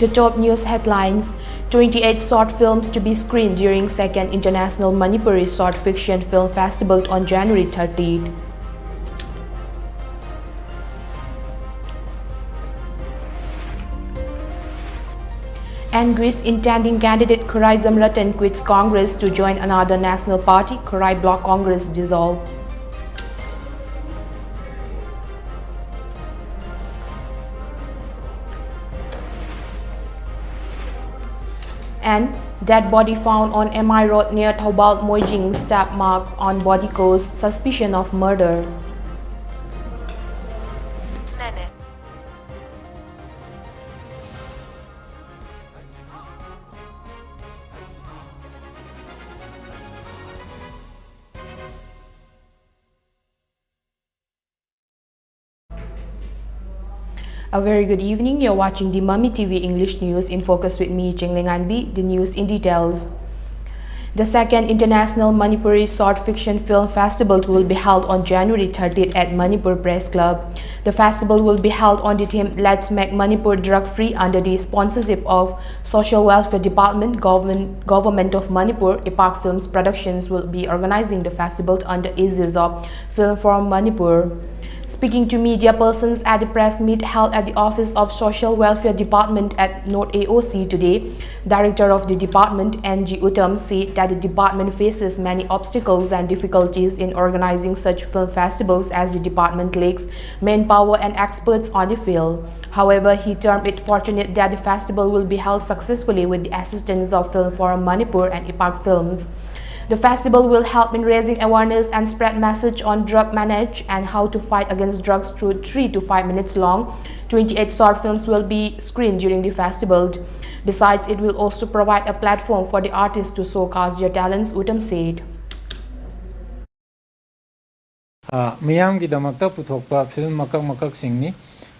The top news headlines: 28 short films to be screened during 2nd International Manipuri Short Fiction Film Festival on January 30th. And Greece intending candidate KHAIDEM quits Congress to join another national party. Kharai Bloc Congress dissolved. And dead body found on MI Road near Taobal Moijing, stab mark on body cause, suspicion of murder. A very good evening. You're watching the Mami TV English News in Focus with me, CHENGLEINGANBI. The news in details. The 2nd International Manipuri Short Fiction Film Festival will be held on January 30th at Manipur Press Club. The festival will be held on the theme Let's Make Manipur Drug-Free under the sponsorship of Social Welfare Department, Government of Manipur. Epoch Films Productions will be organizing the festival under aegis of Film Forum Manipur. Speaking to media persons at the press meet held at the Office of Social Welfare Department at North AOC today, Director of the department, N.G. Uttam, said that the department faces many obstacles and difficulties in organizing such film festivals as the department lacks manpower and experts on the field. However, he termed it fortunate that the festival will be held successfully with the assistance of Film Forum Manipur and Epoch Films. The festival will help in raising awareness and spread message on drug management and how to fight against drugs through 3 to 5 minutes long. 28 short films will be screened during the festival. Besides, it will also provide a platform for the artists to showcase their talents, Uttam said. Miyam ki damakta puthokpa film makak singni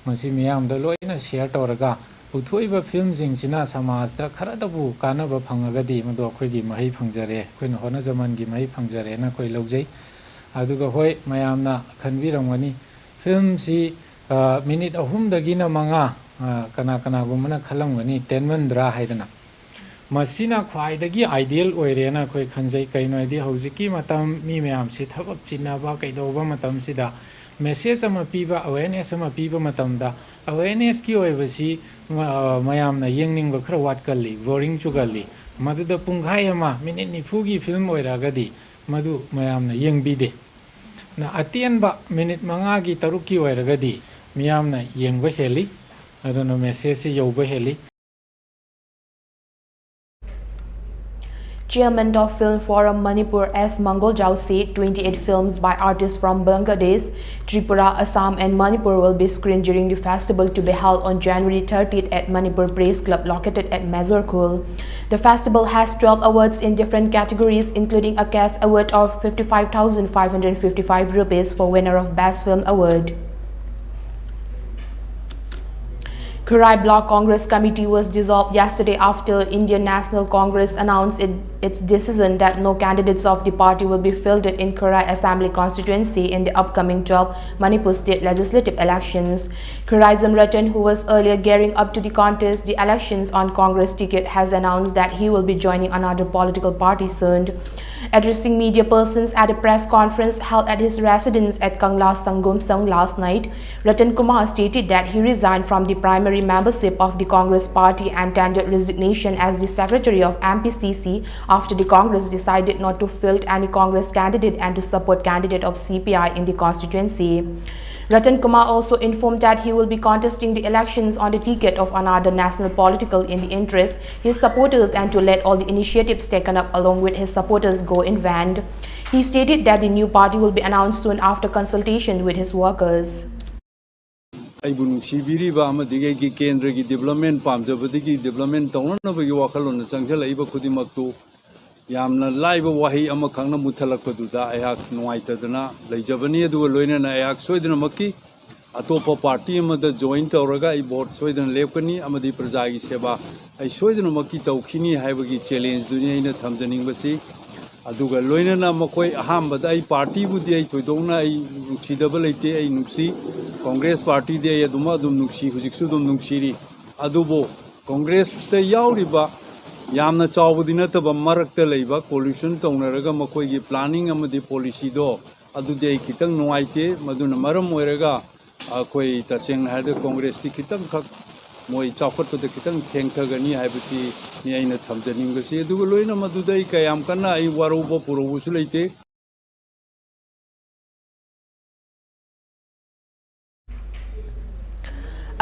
masi miyam da loina share toraga पुथोइबा film जिंगसिना समाजदा खरादबु कानबा फंगगदि मदो अखोइगी महै फंगजरे अखोइना होना जमानगी महै फंगजरे ना कोइ लौजै अदुगा होय मयामना खनबिरंगनि फिल्म सि मिनिट अहुमदगिना मंगा कना गुमना खलमगनि तेनमंद्रा हाइदना मसिना ख्वाइदगी आइडियल ओइरेना कोइ खंजै कैनोइदि हौजिकी मतम मी मयाम सि थबक चिनाबा कैदोबा मतम सिदा मेसेज अमा पीबा अवेयरनेस अमा पीबा मतमदा अवेयरनेस की ओइबसी मयामना येंगनिंग खरा वाटकल्ली बोरिंग चुगल्ली मदुदा पुंगाय अमा मिनिट निफुगी फिल्म ओइरागदी मदु मयामना येंगबिदे ना अतेनबा मिनिट मंगागी तरुकी ओइरागदी मियामना येंगबा हेली अदुना मेसेज से यौबा heli. Chairman of Film Forum Manipur S. Mangoljao said 28 films by artists from Bangladesh, Tripura, Assam and Manipur will be screened during the festival to be held on January 30th at Manipur Press Club located at Mazurkul. The festival has 12 awards in different categories, including a cash award of 55,555 rupees for winner of Best Film Award. Kharai Bloc Congress Committee was dissolved yesterday after Indian National Congress announced its decision that no candidates of the party will be fielded in Kharai Assembly constituency in the upcoming 12 Manipur state legislative elections. KHAIDEM, who was earlier gearing up to the contest the elections on Congress ticket, has announced that he will be joining another political party soon. Addressing media persons at a press conference held at his residence at Kangla Sangum last night, Ratan Kumar stated that he resigned from the primary membership of the Congress party and tendered resignation as the secretary of MPCC after the Congress decided not to field any Congress candidate and to support candidate of CPI in the constituency. Ratan Kumar also informed that he will be contesting the elections on the ticket of another national political in the interest his supporters and to let all the initiatives taken up along with his supporters go in vain. He stated that the new party will be announced soon after consultation with his workers. Yamna live wahi ama khangna muthalakpaduda ayak nuaitadana leijabani adu loinana ayak soidana maki atopa party amada join tawraga I board soidana lepkani amadi prajagi seba ai soidana maki tawkhini haibagi challenge dunia ina thamjaning basi aduga loinana makoi ahambada ai party budi ai toidona ai nusidaba leite ai nuksi Congress party de aduma dum nuksi hujiksu dum nuksiri adubo Congress te yauriba yamna chawbudi nataba marakta leiba coalition tawnaraga makhoi planning amadi policy do adude kitang nuaite maduna maram oiraga akoi taseng hada Congress ti kitang khak moi chawkhat to kitang thengthagani haibasi ni aina thamjaning gasi aduga loina madudai kayam kana ai waruba purubusu leite.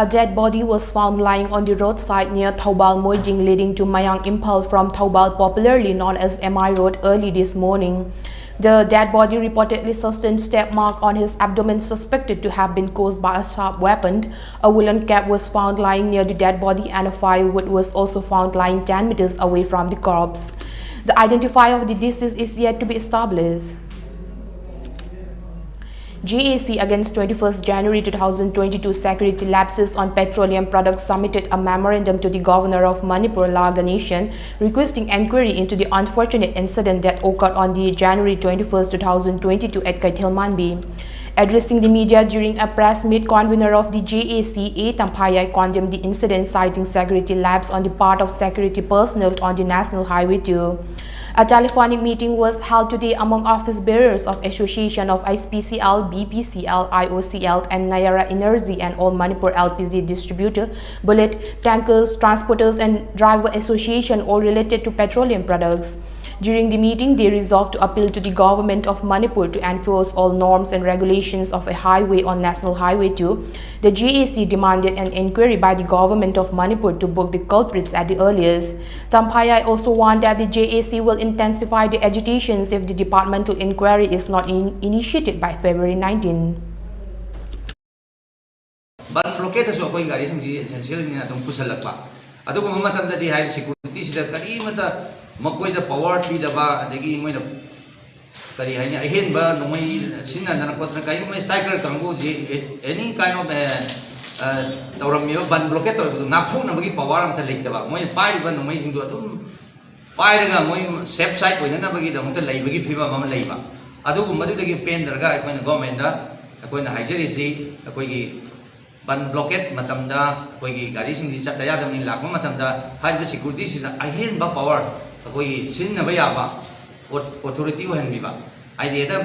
A dead body was found lying on the roadside near Thoubal Moijing, leading to Mayang Impal from Thoubal, popularly known as MI Road, early this morning. The dead body reportedly sustained stab mark on his abdomen, suspected to have been caused by a sharp weapon. A woolen cap was found lying near the dead body, and a firewood was also found lying 10 meters away from the corpse. The identity of the deceased is yet to be established. GAC against 21st January 2022 security lapses on petroleum products submitted a memorandum to the governor of Manipur, La Ganeshan, requesting inquiry into the unfortunate incident that occurred on the January 21st, 2022 at KHAIDEM. Addressing the media during a press meet, convener of the GAC, A. Tampayai, condemned the incident, citing security lapse on the part of security personnel on the National Highway 2. A telephonic meeting was held today among office bearers of Association of ISPCL, BPCL, IOCL, and Nayara Energy and All Manipur LPG Distributor, Bullet, Tankers, Transporters, and Driver Association, all related to petroleum products. During the meeting, they resolved to appeal to the government of Manipur to enforce all norms and regulations of a highway on National Highway 2. The GAC demanded an inquiry by the government of Manipur to book the culprits at the earliest. Tampayai also warned that the GAC will intensify the agitations if the departmental inquiry is not initiated by February 19. Ban blockade so koi gari sing essential ni atum pusalakpa adu ko matam da di high security sida kari mata makoi da power ti da ba adagi moi da kari hai ni ahen ba nomai sinna na potra kai mai striker kangu je any kind of tawram mi ban blockade to na thung na bagi power am ta lek da ba moi pai ba nomai sing do adum pai daga moi safe side ko na bagi da mta lei bagi fiba ma lei ba adu ko madu dagi pen darga ai ko na government da ko na haijeri si ko gi ban blockade matamda koigi gari sing di chataya da min lakma matamda hariba security sida ahen ba power koigi sinna ba ya ba authority ho hen bi ba idea da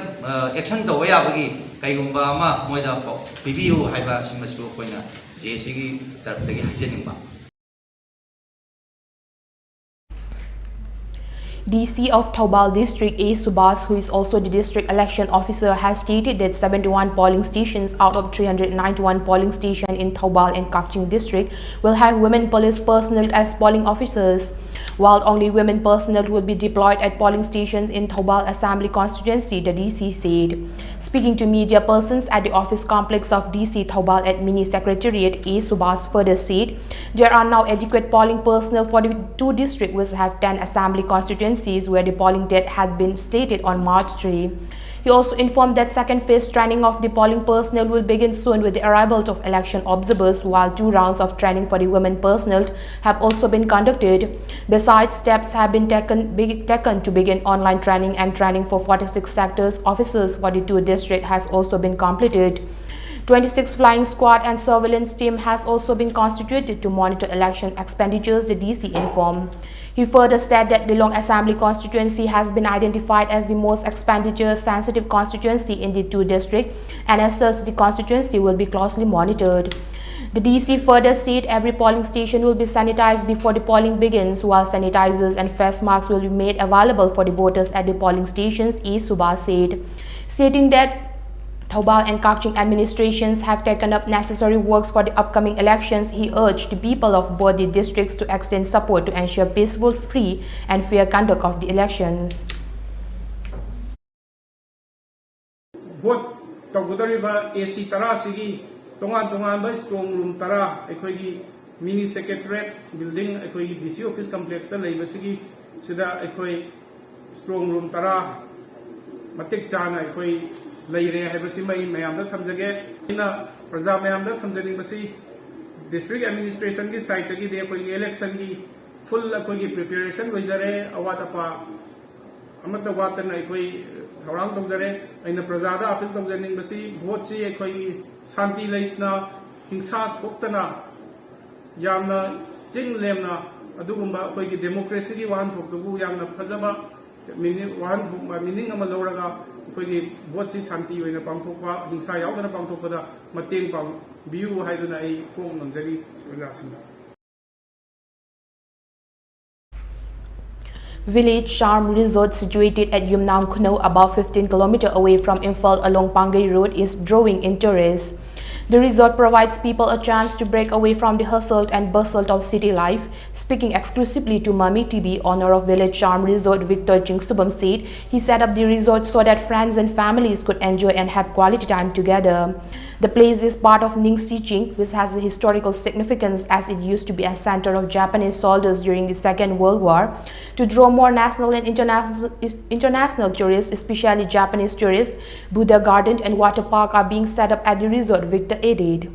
action to ya ba gi kaigumba ma moida PBU haiba simasu koina JC gi tarap da gi hajening ba. DC of Thoubal District A. Subhas, who is also the district election officer, has stated that 71 polling stations out of 391 polling stations in Thoubal and Kaching district will have women police personnel as polling officers, while only women personnel will be deployed at polling stations in Thoubal Assembly constituency, the DC said. Speaking to media persons at the office complex of DC Thoubal at Mini Secretariat, A. Subhas further said there are now adequate polling personnel for the two districts which have 10 assembly constituencies where the polling date had been stated on March 3. He also informed that second phase training of the polling personnel will begin soon with the arrival of election observers, while 2 rounds of training for the women personnel have also been conducted. Besides, steps have been taken to begin online training, and training for 46 sectors officers for the 2 districts has also been completed. 26 flying squad and surveillance team has also been constituted to monitor election expenditures, the DC informed. He further said that the Long Assembly constituency has been identified as the most expenditure-sensitive constituency in the 2 districts, and as such, the constituency will be closely monitored. The DC further said every polling station will be sanitized before the polling begins, while sanitizers and face masks will be made available for the voters at the polling stations, E. Subha said. Stating that Thoubal and Kaching administrations have taken up necessary works for the upcoming elections, he urged the people of both the districts to extend support to ensure peaceful, free and fair conduct of the elections. Vote Togudariba AC Tara Sigi, Tongan strong room Tara, Equigi Mini Secretariat building, Equigi DC office complex, the Labor Sigi, Sida Equi strong room Tara, Matik Chana, Equi. Laire have a simay mayam Kamzage in a Praza Mayam Kamzani district administration ki site ki de koi election ki full koi preparation wajare awatapa amata watan ai koi thorang tongjare aina Praza da apil tongjaning basi vote si koi shanti leitna hingsa thoktana yamna ꯆꯤꯡ ꯂꯦꯝꯅ ꯑꯗꯨꯒꯨꯝꯕ ꯑꯩꯈꯣꯏꯒꯤ ꯗꯦꯃꯣꯀ꯭ꯔꯦꯁꯤꯒꯤ ꯋꯥꯍꯟꯊꯣꯛꯇꯨꯕꯨ ꯌꯥꯝꯅ ꯐꯖꯕ ꯋꯥꯍꯟꯊꯣꯛ meaning ꯑꯃ ꯂꯧꯔꯒ ꯑꯩꯈꯣꯏꯒꯤ ꯚꯣꯠꯁꯤ ꯁꯥꯟꯇꯤ ꯑꯣꯏꯅ ꯄꯥꯡꯊꯣꯛꯄ ꯍꯤꯡꯁꯥ ꯌꯥꯎꯗꯅ ꯄꯥꯡꯊꯣꯛꯄꯗ ꯃꯇꯦꯡ ꯄꯥꯡꯕꯤꯌꯨ ꯍꯥꯏꯗꯨꯅ ꯑꯩ ꯐꯣꯡ ꯅꯝꯖꯔꯤ ꯄ꯭ꯔꯖꯥꯁꯤꯡꯗ. Village Charm Resort situated at Yumnam Kuno, about 15 km away from Imphal along Pangai Road, is drawing in tourists. The resort provides people a chance to break away from the hustle and bustle of city life. Speaking exclusively to Mami TV, owner of Village Charm Resort, Victor Chingsubam said he set up the resort so that friends and families could enjoy and have quality time together. The place is part of Ningxi Ching, which has a historical significance as it used to be a center of Japanese soldiers during the Second World War. To draw more national and international tourists, especially Japanese tourists, Buddha Garden and Water Park are being set up at the resort, Victor added.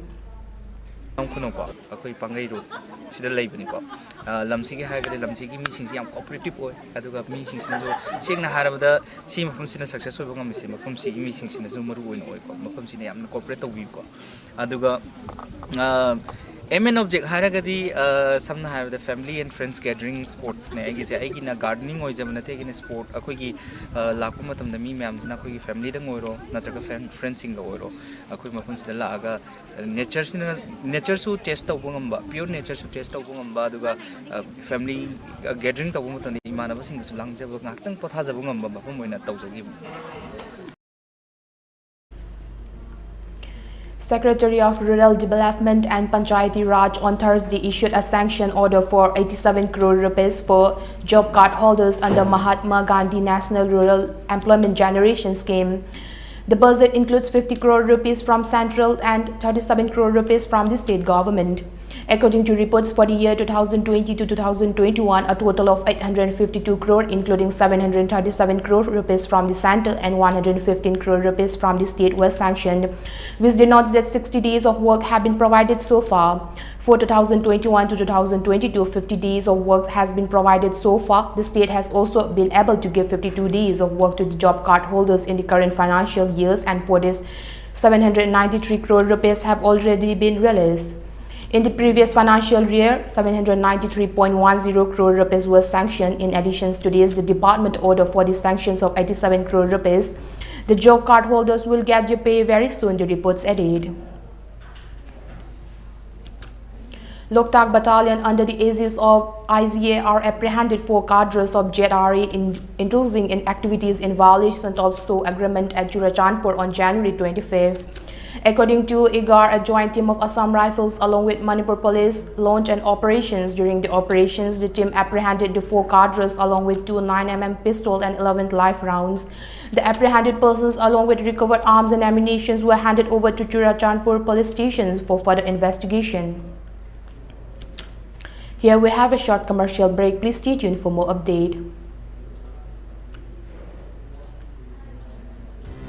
lamsigi haibade lamsigi meeting yam cooperative oy aduga meeting sina jo sengna harabada si mafam sina success oy bangam si mafam si meeting sina jo maru oy oy ko mafam sina yam cooperate tobi ko aduga main object haragadi samna harabada family and friends gathering sports ne agi se agi na gardening oy jamna te gi sport akoi gi lakpa matam da mi myam jina akoi gi family dang oiro natraga friends singa oiro akoi mafam sina la aga nature su test tau bangamba pure nature su test tau bangamba aduga family gathering tau matam ni manaba sing su langjaba ngaktang potha jaba ngamba mafam oina tawjagi. Secretary of Rural Development and Panchayati Raj on Thursday issued a sanction order for 87 crore rupees for job card holders under Mahatma Gandhi National Rural Employment Generation Scheme. The budget includes 50 crore rupees from central and 37 crore rupees from the state government. According to reports for the year 2020 to 2021, a total of 852 crore, including 737 crore rupees from the center and 115 crore rupees from the state, was sanctioned, which denotes that 60 days of work have been provided so far. For 2021 to 2022, 50 days of work has been provided so far. The state has also been able to give 52 days of work to the job card holders in the current financial years, and for this, 793 crore rupees have already been released. In the previous financial year, 793.10 crore rupees was sanctioned. In addition to this, the department ordered for the sanctions of 87 crore rupees. The job card holders will get their pay very soon, the reports added. Loktak Battalion under the aegis of IZA are apprehended 4 cadres of JRE indulging in activities in violation of SO agreement at Churachandpur on January 25th. According to IGAR, a joint team of Assam Rifles along with Manipur Police launched an operations. During the operations, the team apprehended the 4 cadres along with 2 9mm pistol and 11 live rounds. The apprehended persons along with recovered arms and ammunition were handed over to Churachandpur police stations for further investigation. Here we have a short commercial break. Please stay tuned for more update.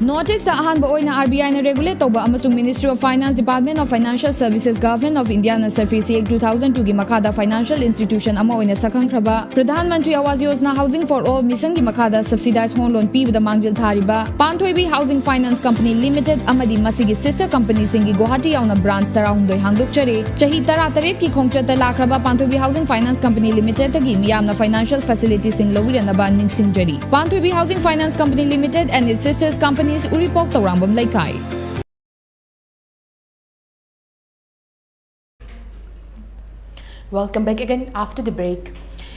Notice the ahanba oina RBI na regulate tawba amasung Ministry of Finance, Department of Financial Services, Government of India na Surface Act 2002 gi makada financial institution ama oina sakhangkraba Pradhan Mantri Awas Yojana Housing for All mission gi makada subsidized home loan pibada mangjil thariba Panthoibi Housing Finance Company Limited amadi masigi sister company singi Guwahati yauna branch tarahumdoi hangdokchare chahi 13 ki khongchata lakraba Panthoibi Housing Finance Company Limited gi miyamna financial facilities sing lawirana ningsingjari Panthoibi Housing Finance Company Limited and its sisters company Uripok Taurambam Laikai. Welcome back again after the break.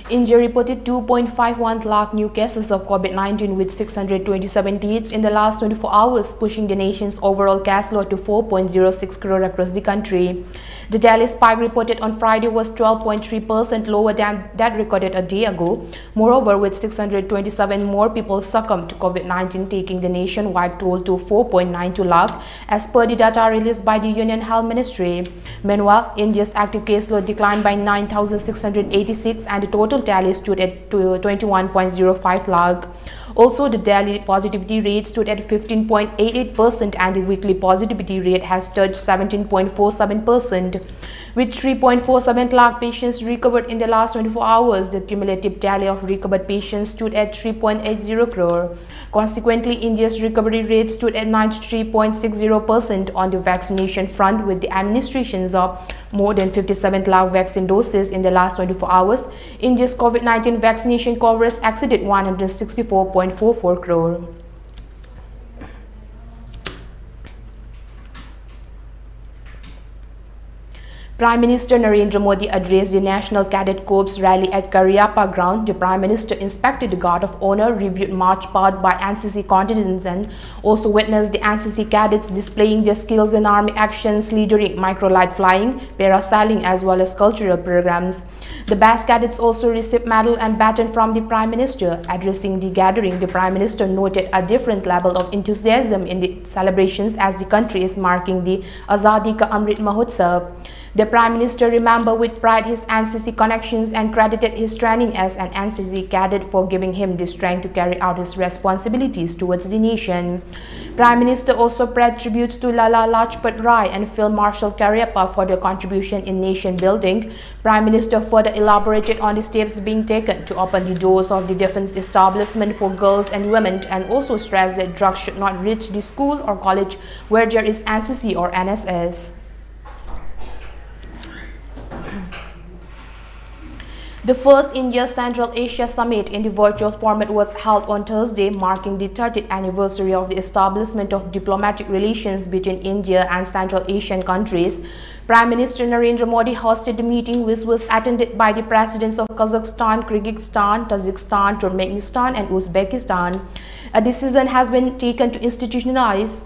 India reported 2.51 lakh new cases of COVID-19 with 627 deaths in the last 24 hours, pushing the nation's overall case load to 4.06 crore across the country. The daily spike reported on Friday was 12.3% lower than that recorded a day ago. Moreover, with 627 more people succumbed to COVID-19, taking the nationwide toll to 4.92 lakh, as per the data released by the Union Health Ministry. Meanwhile, India's active caseload declined by 9,686 and the total tally stood at 21.05 lakh. Also, the daily positivity rate stood at 15.88% and the weekly positivity rate has touched 17.47%. With 3.47 lakh patients recovered in the last 24 hours, the cumulative tally of recovered patients stood at 3.80 crore. Consequently, India's recovery rate stood at 93.60% on the vaccination front, with the administrations of more than 57 lakh vaccine doses in the last 24 hours. India's COVID-19 vaccination coverage exceeded 164.44 crore. Prime Minister Narendra Modi addressed the National Cadet Corps rally at Cariappa ground. The Prime Minister inspected the Guard of Honor, reviewed march path by NCC contingents and also witnessed the NCC cadets displaying their skills in army actions, leading microlight flying, parasailing as well as cultural programs. The best cadets also received medal and baton from the Prime Minister. Addressing the gathering, the Prime Minister noted a different level of enthusiasm in the celebrations as the country is marking the Azadi Ka Amrit Mahotsav. The Prime Minister remembered with pride his NCC connections and credited his training as an NCC cadet for giving him the strength to carry out his responsibilities towards the nation. Prime Minister also paid tributes to Lala Lajpat Rai and Field Marshal Cariappa for their contribution in nation building. Prime Minister further elaborated on the steps being taken to open the doors of the defense establishment for girls and women, and also stressed that drugs should not reach the school or college where there is NCC or NSS. The first India Central Asia Summit in the virtual format was held on Thursday, marking the 30th anniversary of the establishment of diplomatic relations between India and Central Asian countries. Prime Minister Narendra Modi hosted the meeting, which was attended by the presidents of Kazakhstan, Kyrgyzstan, Tajikistan, Turkmenistan and Uzbekistan. A decision has been taken to institutionalize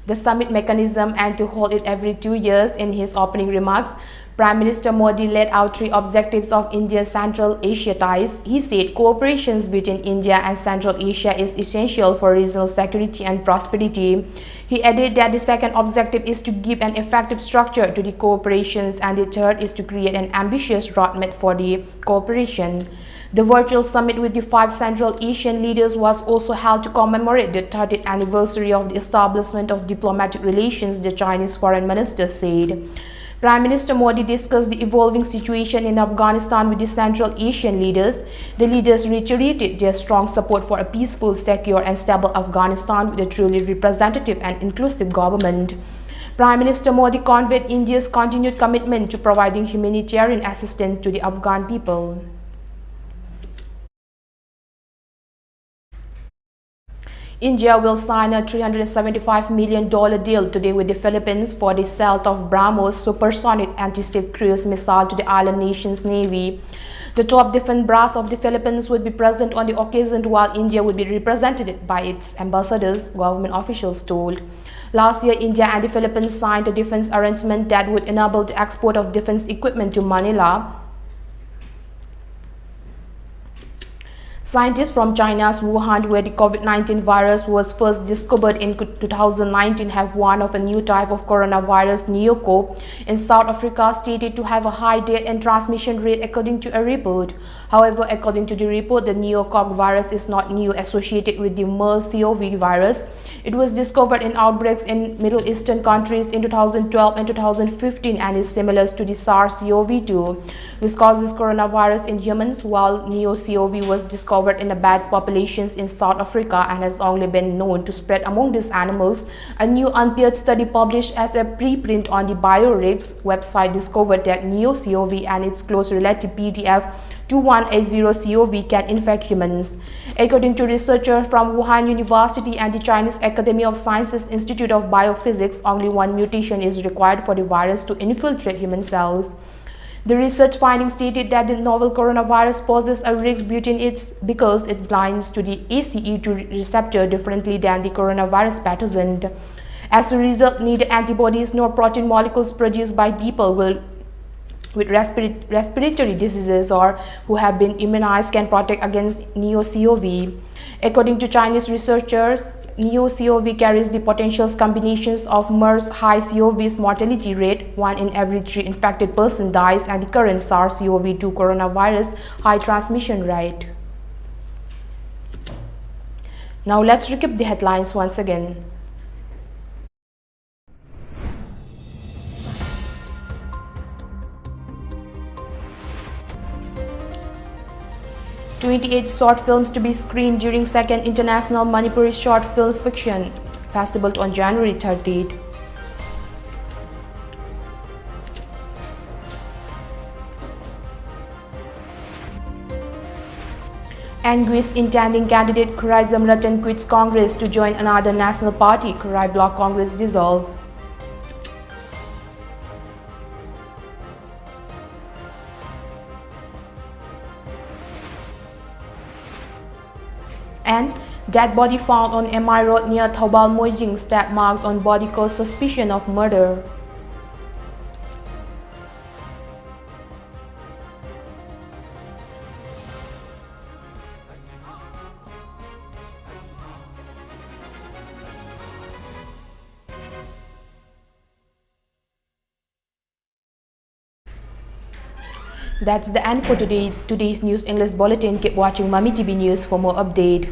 the summit mechanism and to hold it every 2 years. In his opening remarks, Prime Minister Modi laid out 3 objectives of India's Central Asia ties. He said cooperation between India and Central Asia is essential for regional security and prosperity. He added that the second objective is to give an effective structure to the cooperations, and the third is to create an ambitious roadmap for the cooperation. The virtual summit with the 5 Central Asian leaders was also held to commemorate the 30th anniversary of the establishment of diplomatic relations, the Chinese Foreign Minister said. Prime Minister Modi discussed the evolving situation in Afghanistan with the Central Asian leaders. The leaders reiterated their strong support for a peaceful, secure and stable Afghanistan with a truly representative and inclusive government. Prime Minister Modi conveyed India's continued commitment to providing humanitarian assistance to the Afghan people. India will sign a $375 million deal today with the Philippines for the sale of BrahMos supersonic anti-ship cruise missile to the island nation's navy. The top defense brass of the Philippines would be present on the occasion, while India would be represented by its ambassadors, government officials told. Last year, India and the Philippines signed a defense arrangement that would enable the export of defense equipment to Manila. Scientists from China's Wuhan, where the COVID-19 virus was first discovered in 2019, have warned of a new type of coronavirus, neoCOV, in South Africa, stated to have a high death and transmission rate according to a report. However, according to the report, the neoCOV virus is not new, associated with the MERS-CoV virus. It was discovered in outbreaks in Middle Eastern countries in 2012 and 2015 and is similar to the SARS-CoV-2, which causes coronavirus in humans, while neo-CoV was discovered in a bat populations in South Africa and has only been known to spread among these animals. A new unpaired study published as a preprint on the BioRigs website discovered that neo-CoV and its close relative PDF 2180CoV can infect humans. According to researchers from Wuhan University and the Chinese Academy of Sciences Institute of Biophysics, only one mutation is required for the virus to infiltrate human cells. The research findings stated that the novel coronavirus poses a risk because it binds to the ACE2 receptor differently than the coronavirus pathogen. As a result, neither antibodies nor protein molecules produced by people with respiratory diseases or who have been immunized can protect against neo-CoV. According to Chinese researchers, neo-CoV carries the potential combinations of MERS high CoV's mortality rate, 1 in every 3 infected person dies, and the current SARS-CoV-2 coronavirus high transmission rate. Now let's recap the headlines once again. "28 short films to be screened during second International Manipuri Short Film Fiction Festival on January 30th. Anguish intending candidate KHAIDEM Ratan quits Congress to join another national party. Kharai Block Congress dissolved. And dead body found on MI Road near Thaubal Moijing, stab marks on body cause suspicion of murder. That's the end for today's News English Bulletin. Keep watching Mami TV News for more update.